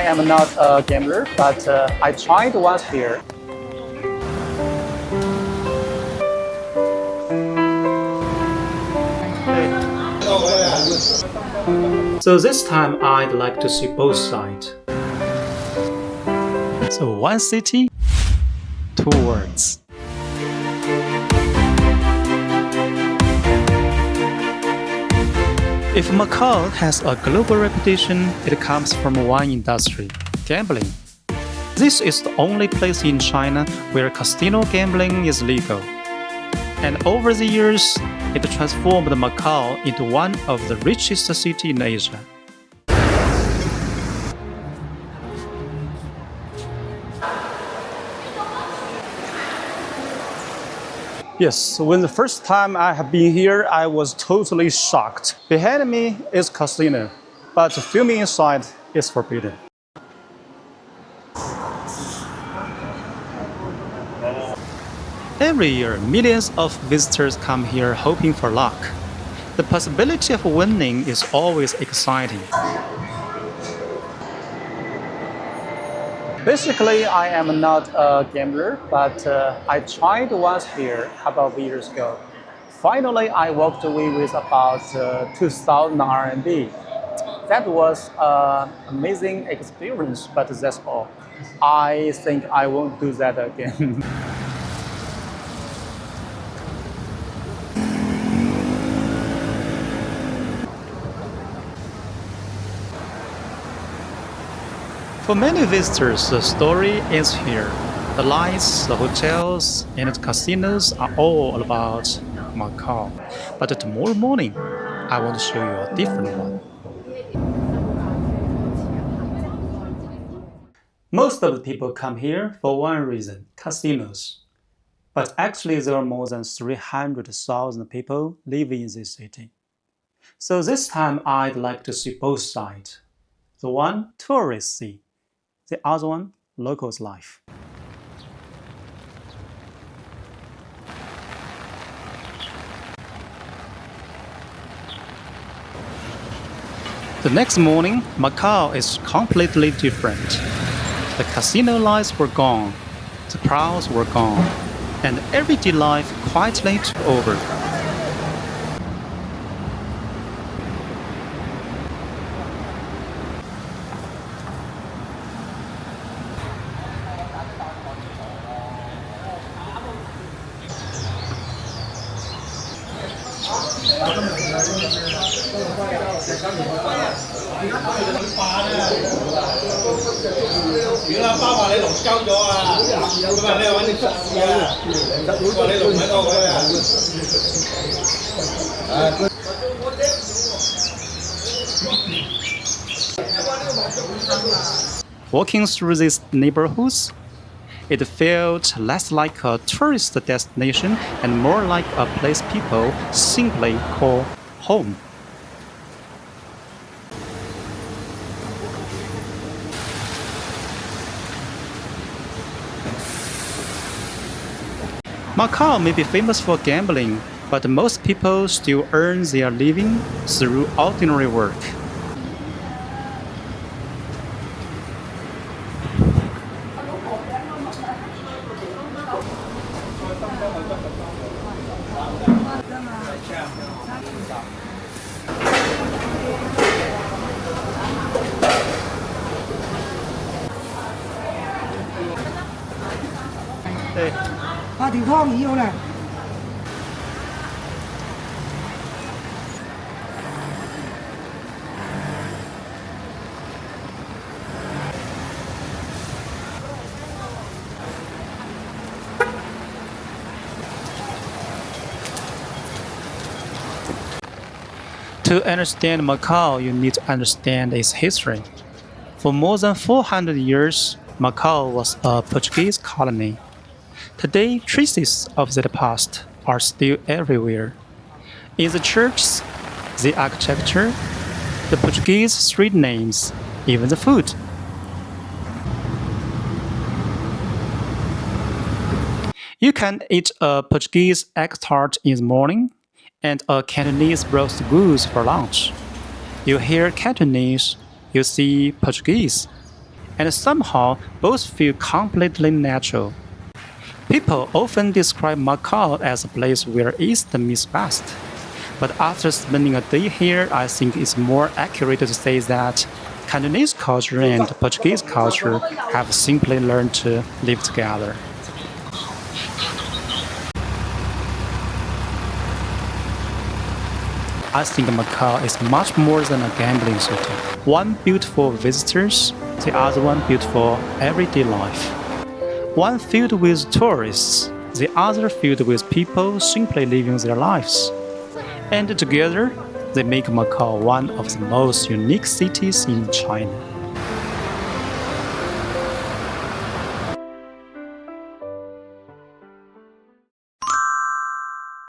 am not a gambler, but I tried once here. So this time I'd like to see both sides. So one city, two words. If Macau has a global reputation, it comes from one industry, gambling. This is the only place in China where casino gambling is legal. And over the years, it transformed Macau into one of the richest cities in Asia. Yes, when the first time I have been here, I was totally shocked. Behind me is casino, but filming inside is forbidden. Every year, millions of visitors come here hoping for luck. The possibility of winning is always exciting. Basically, I am not a gambler, but I tried once here a couple of years ago. Finally, I walked away with about 2,000 RMB. That was an amazing experience, but that's all. I think I won't do that again. For many visitors, the story ends here. The lights, the hotels, and the casinos are all about Macau. But tomorrow morning, I want to show you a different one. Most of the people come here for one reason, casinos. But actually there are more than 300,000 people living in this city. So this time I'd like to see both sides. The one tourists see, the other one locals' life. The next morning, Macau is completely different. The casino lights were gone, the crowds were gone, and everyday life quietly took over. Walking through these neighborhoods, it felt less like a tourist destination and more like a place people simply call home. Macau may be famous for gambling, but most people still earn their living through ordinary work. To understand Macau, you need to understand its history. For more than 400 years, Macau was a Portuguese colony. Today, traces of that past are still everywhere. In the churches, the architecture, the Portuguese street names, even the food. You can eat a Portuguese egg tart in the morning and a Cantonese roast goose for lunch. You hear Cantonese, you see Portuguese. and somehow both feel completely natural. People often describe Macau as a place where East meets West. But after spending a day here, I think it's more accurate to say that Cantonese culture and Portuguese culture have simply learned to live together. I think Macau is much more than a gambling city. One built for visitors, the other one built for everyday life. One filled with tourists, the other filled with people simply living their lives. And together, they make Macau one of the most unique cities in China.